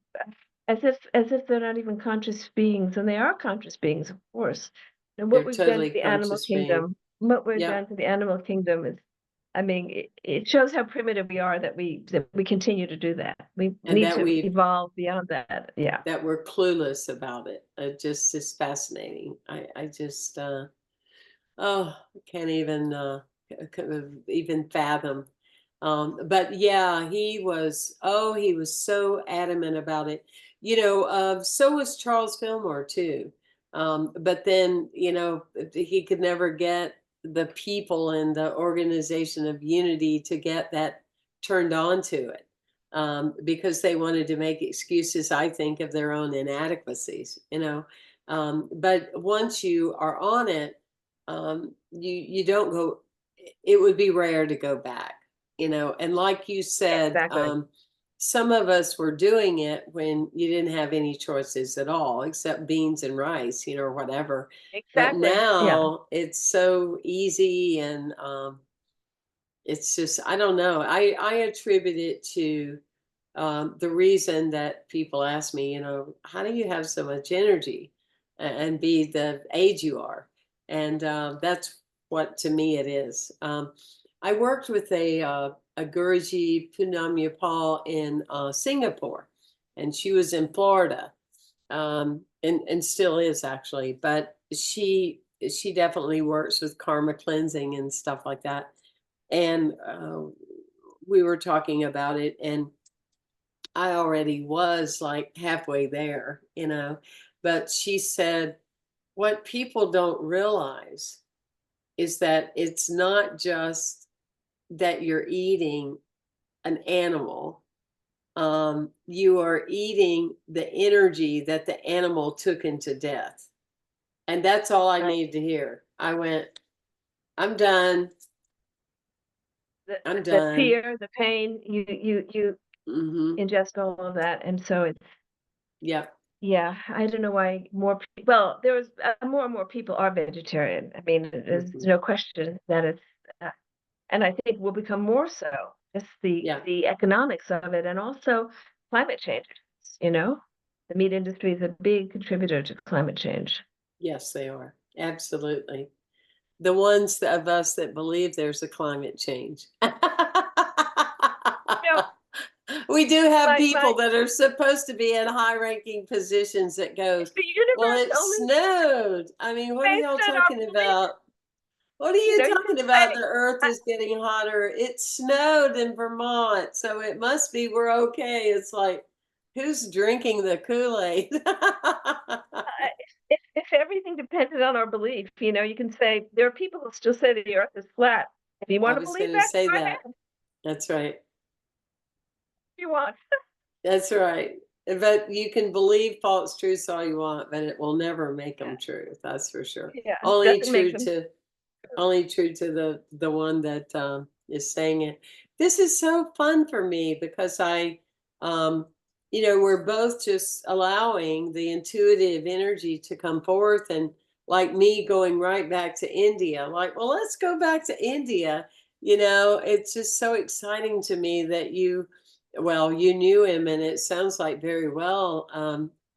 Speaker 2: as if they're not even conscious beings, and they are conscious beings, of course. And what
Speaker 1: they're
Speaker 2: we've done to
Speaker 1: totally
Speaker 2: the animal
Speaker 1: conscious being.
Speaker 2: kingdom, what we've
Speaker 1: Yep.
Speaker 2: done to the animal kingdom is, I mean, it shows how primitive we are that we continue to do that. We
Speaker 1: And
Speaker 2: need
Speaker 1: that
Speaker 2: to
Speaker 1: we
Speaker 2: evolve beyond that. Yeah.
Speaker 1: that we're clueless about it. It just is fascinating. I just oh, I can't even even fathom. But yeah, he was so adamant about it. So was Charles Fillmore too. But then, he could never get the people and the organization of unity to get that turned on to it. Because they wanted to make excuses, I think, of their own inadequacies. But once you are on it, you don't go. It would be rare to go back. And like you said,
Speaker 2: Exactly.
Speaker 1: some of us were doing it when you didn't have any choices at all except beans and rice, or whatever. But
Speaker 2: Exactly. Yeah.
Speaker 1: now it's so easy, and it's just, I don't know. I attribute it to the reason that people ask me, how do you have so much energy and be the age you are? And that's what, to me, it is. I worked with a Guruji Punamyapal in Singapore, and she was in Florida, and still is, actually. But she definitely works with karma cleansing and stuff like that. And we were talking about it, and I already was like halfway there, but she said, what people don't realize is that it's not just that you're eating an animal. You are eating the energy that the animal took into death. And that's all I
Speaker 2: Right.
Speaker 1: needed to hear. I went, I'm done. I'm
Speaker 2: The
Speaker 1: done.
Speaker 2: fear, the pain, you
Speaker 1: Hmm.
Speaker 2: ingest all of that, and so it's
Speaker 1: Yeah.
Speaker 2: yeah. I don't know why well, there was more and more people are vegetarian. I mean, there's
Speaker 1: Hmm.
Speaker 2: no question that it's, uh, and I think will become more so. Just
Speaker 1: Yeah.
Speaker 2: the economics of it, and also climate change. You know, the meat industry is a big contributor to climate change.
Speaker 1: Yes, they are. Absolutely. The ones of us that believe there's a climate change.
Speaker 2: You know,
Speaker 1: We do have
Speaker 2: my
Speaker 1: people that are supposed to be in high-ranking positions that goes,
Speaker 2: the
Speaker 1: "Well,
Speaker 2: universe
Speaker 1: it
Speaker 2: only
Speaker 1: snowed." I mean, what are
Speaker 2: based
Speaker 1: y'all
Speaker 2: on our
Speaker 1: talking
Speaker 2: belief.
Speaker 1: about? What are
Speaker 2: You
Speaker 1: you
Speaker 2: know, you can
Speaker 1: talking about?
Speaker 2: say,
Speaker 1: The earth
Speaker 2: I,
Speaker 1: is getting hotter. It snowed in Vermont, so it must be we're okay. It's like, who's drinking the Kool-Aid?
Speaker 2: if everything depended on our belief, you know, you can say there are people who still say the Earth is flat. If you
Speaker 1: I
Speaker 2: want to
Speaker 1: was
Speaker 2: believe
Speaker 1: going to
Speaker 2: that,
Speaker 1: say
Speaker 2: go
Speaker 1: that.
Speaker 2: ahead.
Speaker 1: That's right.
Speaker 2: If you want,
Speaker 1: That's right. But you can believe false truths all you want, but it will never make them true. That's for sure.
Speaker 2: yeah,
Speaker 1: Only
Speaker 2: doesn't make
Speaker 1: true
Speaker 2: them.
Speaker 1: to only true to the one that is saying it. This is so fun for me because um, we're both just allowing the intuitive energy to come forth, and like me going right back to India, like, well, let's go back to India. It's just so exciting to me that you knew him, and it sounds like very well,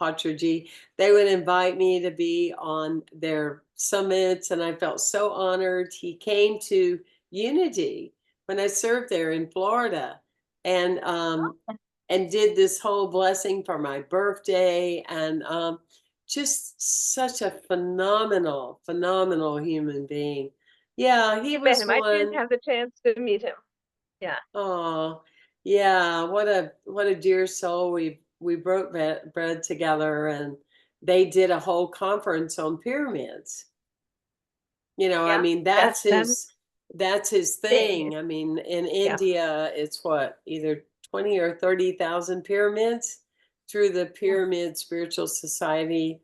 Speaker 1: Patraji. They would invite me to be on their summits, and I felt so honored. He came to Unity when I served there in Florida, and did this whole blessing for my birthday, and just such a phenomenal, phenomenal human being. Yeah, he
Speaker 2: You met
Speaker 1: was
Speaker 2: him. I didn't
Speaker 1: one.
Speaker 2: have the chance to meet him. Yeah,
Speaker 1: Oh, yeah, what a dear soul. We broke bread together, and they did a whole conference on pyramids. I
Speaker 2: yeah,
Speaker 1: mean,
Speaker 2: that is
Speaker 1: that's his
Speaker 2: big.
Speaker 1: thing. I mean, in
Speaker 2: Yeah,
Speaker 1: India, it's what, either 20 or 30,000 pyramids through the
Speaker 2: yeah.
Speaker 1: Pyramid Spiritual Society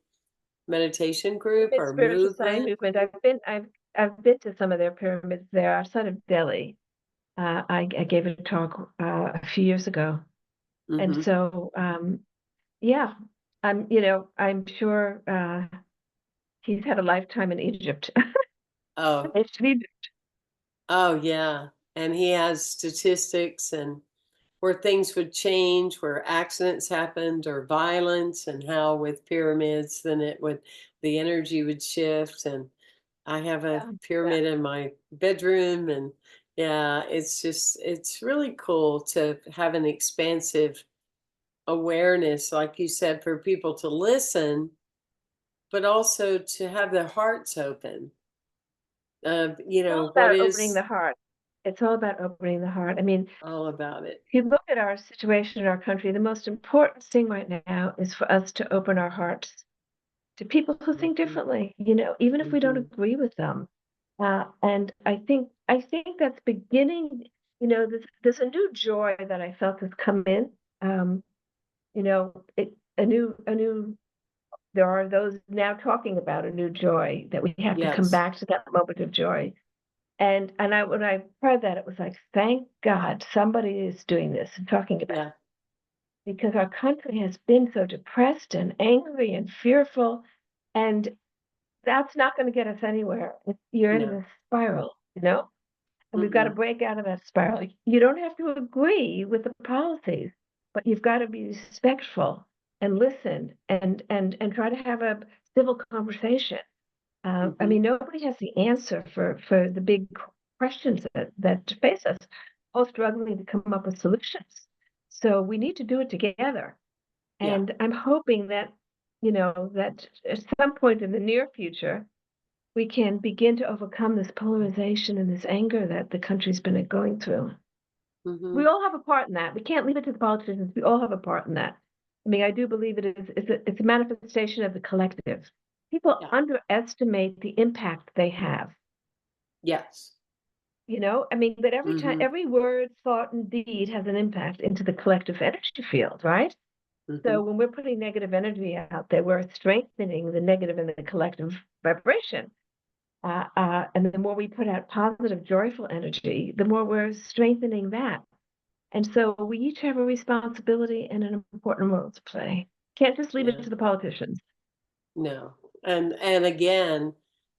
Speaker 1: meditation group
Speaker 2: Pyramid
Speaker 1: or
Speaker 2: spiritual science
Speaker 1: movement.
Speaker 2: movement. I've been to some of their pyramids there outside of Delhi. I gave a talk a few years ago, and
Speaker 1: Hmm.
Speaker 2: so yeah, I'm sure he's had a lifetime in Egypt.
Speaker 1: Oh,
Speaker 2: Actually,
Speaker 1: oh yeah. And he has statistics and where things would change, where accidents happened or violence, and how with pyramids, then the energy would shift. And I have a
Speaker 2: yeah, yeah.
Speaker 1: pyramid in my bedroom, and yeah, it's really cool to have an expansive awareness, like you said, for people to listen, but also to have their hearts open.
Speaker 2: It's all
Speaker 1: What
Speaker 2: about opening
Speaker 1: is
Speaker 2: the heart. It's all about opening the heart. I mean,
Speaker 1: all about it.
Speaker 2: if you look at our situation in our country, the most important thing right now is for us to open our hearts to people who think
Speaker 1: Hmm.
Speaker 2: differently, even if we don't
Speaker 1: Hmm.
Speaker 2: agree with them. And I think that's beginning, there's a new joy that I felt has come in. Um, a new there are those now talking about a new joy that we have to come
Speaker 1: Yes.
Speaker 2: back to that moment of joy. And when I heard that, it was like, thank God somebody is doing this and talking about
Speaker 1: Yeah.
Speaker 2: it, because our country has been so depressed and angry and fearful, and that's not going to get us anywhere. You're in
Speaker 1: No.
Speaker 2: this spiral, and we've got to
Speaker 1: Mm-mm.
Speaker 2: break out of that spiral. You don't have to agree with the policies, but you've got to be respectful and listen and try to have a civil conversation. I
Speaker 1: Hmm.
Speaker 2: mean, nobody has the answer for the big questions that face us, all struggling to come up with solutions. So we need to do it together.
Speaker 1: Yeah.
Speaker 2: And I'm hoping that, that at some point in the near future, we can begin to overcome this polarization and this anger that the country's been going through. We
Speaker 1: Mm-hmm.
Speaker 2: all have a part in that. We can't leave it to the politicians. We all have a part in that. I mean, I do believe it's a manifestation of the collective. People
Speaker 1: Yeah.
Speaker 2: underestimate the impact they have.
Speaker 1: Yes.
Speaker 2: I mean, but every time,
Speaker 1: Mm-hmm.
Speaker 2: every word, thought, and deed has an impact into the collective energy field, right?
Speaker 1: Mm-hmm.
Speaker 2: So when we're putting negative energy out there, we're strengthening the negative and the collective vibration. And the more we put out positive, joyful energy, the more we're strengthening that. And so we each have a responsibility and an important role to play. Can't just leave it
Speaker 1: Yeah.
Speaker 2: to the politicians.
Speaker 1: No. And again,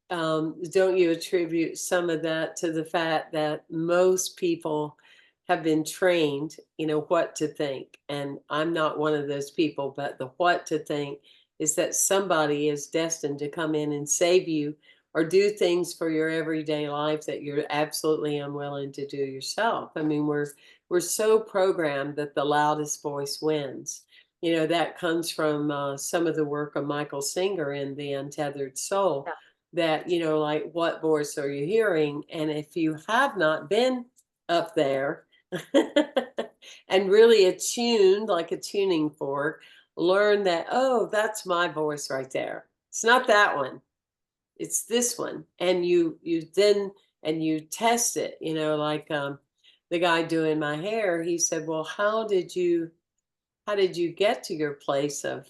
Speaker 1: don't you attribute some of that to the fact that most people have been trained, what to think? And I'm not one of those people, but the what to think is that somebody is destined to come in and save you or do things for your everyday life that you're absolutely unwilling to do yourself. I mean, we're so programmed that the loudest voice wins. That comes from some of the work of Michael Singer in The Untethered Soul,
Speaker 2: Yeah.
Speaker 1: that, like, what voice are you hearing? And if you have not been up there and really attuned, like a tuning fork, learn that, oh, that's my voice right there. It's not that one. It's this one. And you test it, like the guy doing my hair, he said, well, how did you get to your place of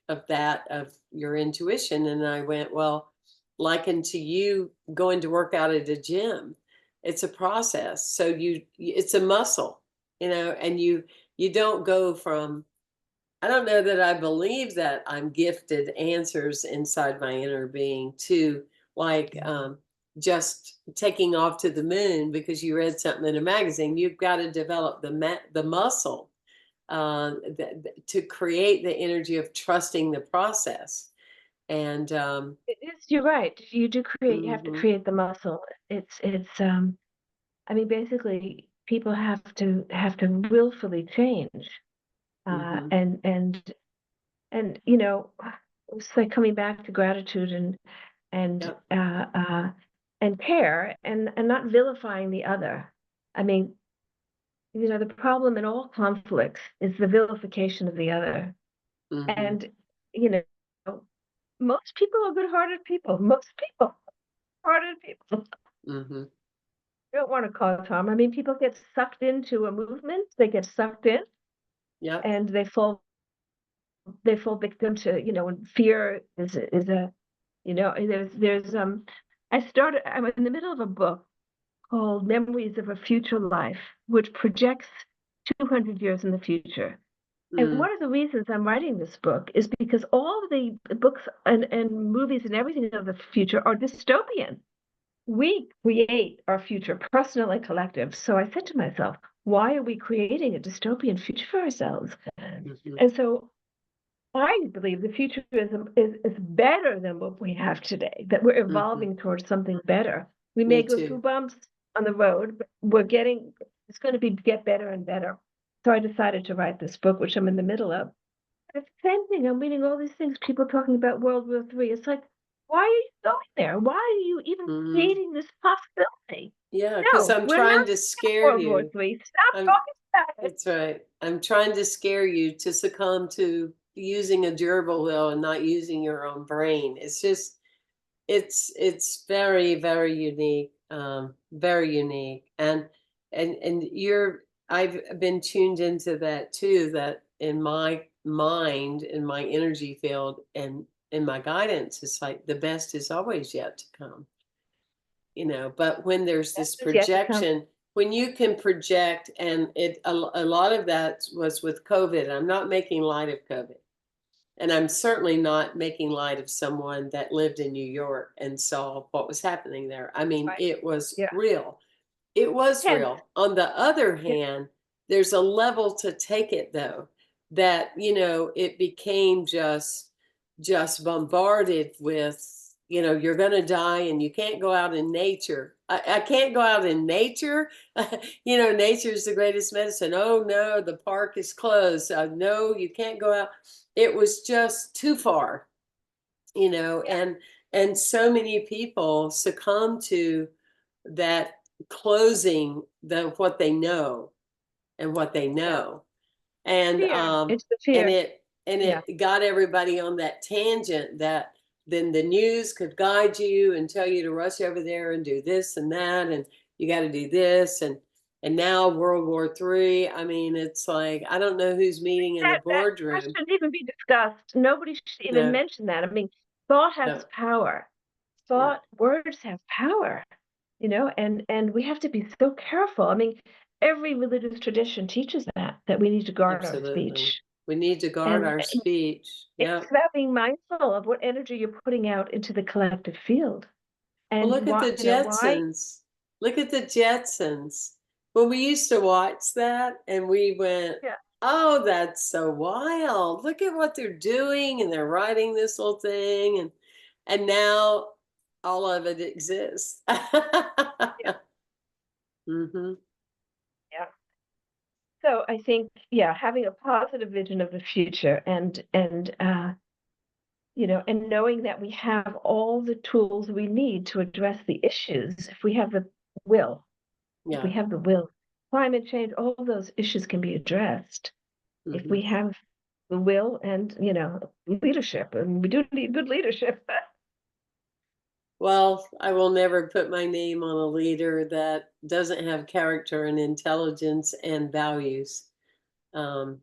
Speaker 1: of your intuition? And I went, well, like unto you going to work out at a gym, it's a process. So it's a muscle, and you don't go from, I don't know that I believe that I'm gifted answers inside my inner being to, like, just taking off to the moon because you read something in a magazine. You've got to develop the muscle, to create the energy of trusting the process. And
Speaker 2: It is, you're right. You have to
Speaker 1: mhm,
Speaker 2: create the muscle. I mean, basically, people have to willfully change. Uh,
Speaker 1: mhm,
Speaker 2: and, and, and, it's like coming back to gratitude and,
Speaker 1: yep,
Speaker 2: uh, uh, and care and not vilifying the other. I mean, the problem in all conflicts is the vilification of the other.
Speaker 1: mhm,
Speaker 2: And, you know, most people are good-hearted people. Most people are hearted people
Speaker 1: mhm,
Speaker 2: don't want to cause harm. I mean, people get sucked into a movement, they get sucked in,
Speaker 1: yep,
Speaker 2: and they fall victim to, and fear is a, I'm in the middle of a book called Memories of a Future Life, which projects 200 years in the future. And
Speaker 1: mm,
Speaker 2: one of the reasons I'm writing this book is because all of the books and movies and everything of the future are dystopian. We create our future, personal and collective. So I said to myself, why are we creating a dystopian future for ourselves?
Speaker 1: mhm,
Speaker 2: And so I believe the future is better than what we have today, that we're
Speaker 1: mhm.
Speaker 2: evolving towards something better. We may
Speaker 1: Me
Speaker 2: go through
Speaker 1: too.
Speaker 2: bumps on the road, but it's going to get better and better. So I decided to write this book, which I'm in the middle of. It's the same thing. I'm reading all these things, people talking about World War III. It's like, why are you going there? Why are you even
Speaker 1: Mhm.
Speaker 2: creating this possibility?
Speaker 1: Yeah, because
Speaker 2: No,
Speaker 1: I'm
Speaker 2: we're
Speaker 1: trying
Speaker 2: not
Speaker 1: to
Speaker 2: at
Speaker 1: scare you.
Speaker 2: World War III. Stop
Speaker 1: I'm
Speaker 2: talking about it.
Speaker 1: That's right. I'm trying to scare you to succumb to using a gerbil wheel and not using your own brain. It's just, it's very, very unique, very unique. And I've been tuned into that too, that in my mind, in my energy field, and in my guidance, it's like the best is always yet to come. But when there's
Speaker 2: That
Speaker 1: this
Speaker 2: is yet to come.
Speaker 1: projection, when you can project, and a lot of that was with COVID. I'm not making light of COVID, and I'm certainly not making light of someone that lived in New York and saw what was happening there. I mean,
Speaker 2: Right.
Speaker 1: it was
Speaker 2: Yeah.
Speaker 1: real. It was
Speaker 2: Tense.
Speaker 1: real. On the other
Speaker 2: Yeah.
Speaker 1: hand, there's a level to take it, though, that, it became just bombarded with, you're going to die and you can't go out in nature. I can't go out in nature. Nature is the greatest medicine. Oh no, the park is closed. No, you can't go out. It was just too far,
Speaker 2: Yeah.
Speaker 1: and And so many people succumb to that closing what they know and what they
Speaker 2: Yeah.
Speaker 1: know. And
Speaker 2: Fear. It's the
Speaker 1: and
Speaker 2: fear. Yeah.
Speaker 1: it got everybody on that tangent that then the news could guide you and tell you to rush over there and do this and that, and you got to do this, and now World War III. I mean, it's like I don't know who's meeting in the
Speaker 2: That
Speaker 1: boardroom.
Speaker 2: shouldn't even be discussed. Nobody should even
Speaker 1: No,
Speaker 2: mention that. I mean, thought has
Speaker 1: no,
Speaker 2: power.
Speaker 1: yeah,
Speaker 2: Words have power, and we have to be so careful. I mean, every religious tradition teaches that we need to guard our
Speaker 1: absolutely.
Speaker 2: speech.
Speaker 1: We need to guard
Speaker 2: And
Speaker 1: our speech.
Speaker 2: it's
Speaker 1: Yeah.
Speaker 2: about being mindful of what energy you're putting out into the collective field.
Speaker 1: Well,
Speaker 2: And
Speaker 1: look at the
Speaker 2: why?
Speaker 1: Jetsons. Look at the Jetsons. When we used to watch that and we went,
Speaker 2: Yeah,
Speaker 1: oh, that's so wild. Look at what they're doing and they're writing this little thing and now all of it exists.
Speaker 2: yeah,
Speaker 1: hmm
Speaker 2: yeah. So I think, yeah, having a positive vision of the future and knowing that we have all the tools we need to address the issues if we have the will. If we
Speaker 1: Yeah.
Speaker 2: have the will, climate change, all those issues can be addressed if
Speaker 1: hmm
Speaker 2: we have the will and, leadership. And we do need good leadership.
Speaker 1: Well, I will never put my name on a leader that doesn't have character and intelligence and values. Um,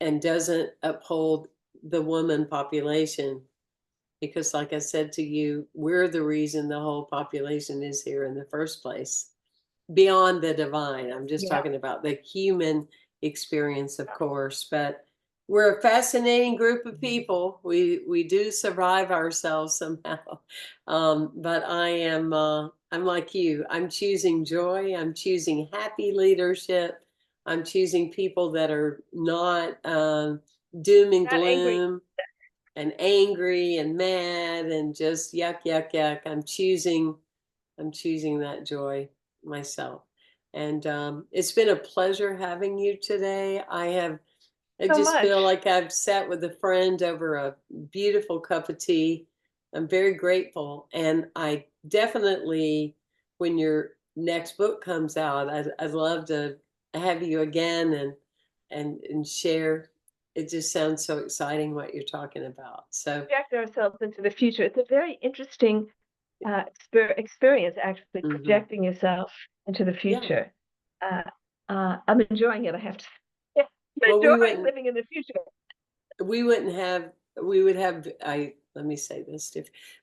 Speaker 1: and doesn't uphold the woman population because like I said to you, we're the reason the whole population is here in the first place, beyond the divine. I'm just
Speaker 2: Yeah.
Speaker 1: talking about the human experience, of course, but we're a fascinating group of people. We do survive ourselves somehow. But I'm like you. I'm choosing joy. I'm choosing happy leadership. I'm choosing people that are not doom and
Speaker 2: Not angry.
Speaker 1: gloom and angry and mad and just yuck yuck yuck. I'm choosing that joy myself. And it's been a pleasure having you today. I
Speaker 2: So
Speaker 1: just feel
Speaker 2: much.
Speaker 1: like I've sat with a friend over a beautiful cup of tea. I'm very grateful. And I definitely, when your next book comes out, I'd love to have you again and share. It just sounds so exciting what you're talking about. So,
Speaker 2: Project ourselves into the future. It's a very interesting experience, actually,
Speaker 1: mhm.
Speaker 2: projecting yourself into the
Speaker 1: Yeah.
Speaker 2: future. Uh, I'm enjoying it, I have to say. I'm
Speaker 1: Well,
Speaker 2: enjoying living in the future.
Speaker 1: we wouldn't have we would have I let me say this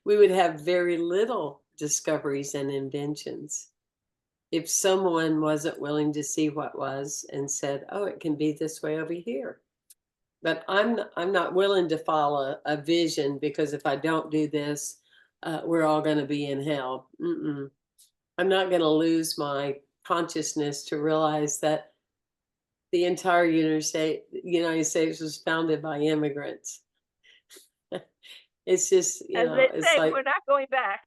Speaker 1: we would have very little discoveries and inventions if someone wasn't willing to see what was and said, oh, it can be this way over here. But I'm not willing to follow a vision because if I don't do this, we're all going to be in hell. Mm-mm. I'm not going to lose my consciousness to realize that the entire United States was founded by immigrants. It's just,
Speaker 2: As they
Speaker 1: it's
Speaker 2: say, we're
Speaker 1: like
Speaker 2: not going back.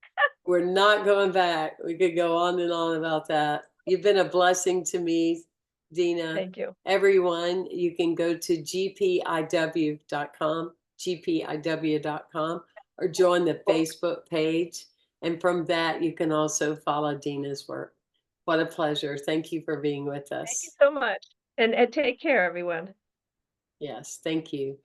Speaker 1: we're not going back. We could go on and on about that. You've been a blessing to me, Dena.
Speaker 2: Thank you.
Speaker 1: Everyone, you can go to gpiw.com, or join the Facebook page. And from that, you can also follow Dena's work. What a pleasure. Thank you for being with
Speaker 2: Thank you
Speaker 1: us.
Speaker 2: so much. And take care, everyone.
Speaker 1: Yes, thank you.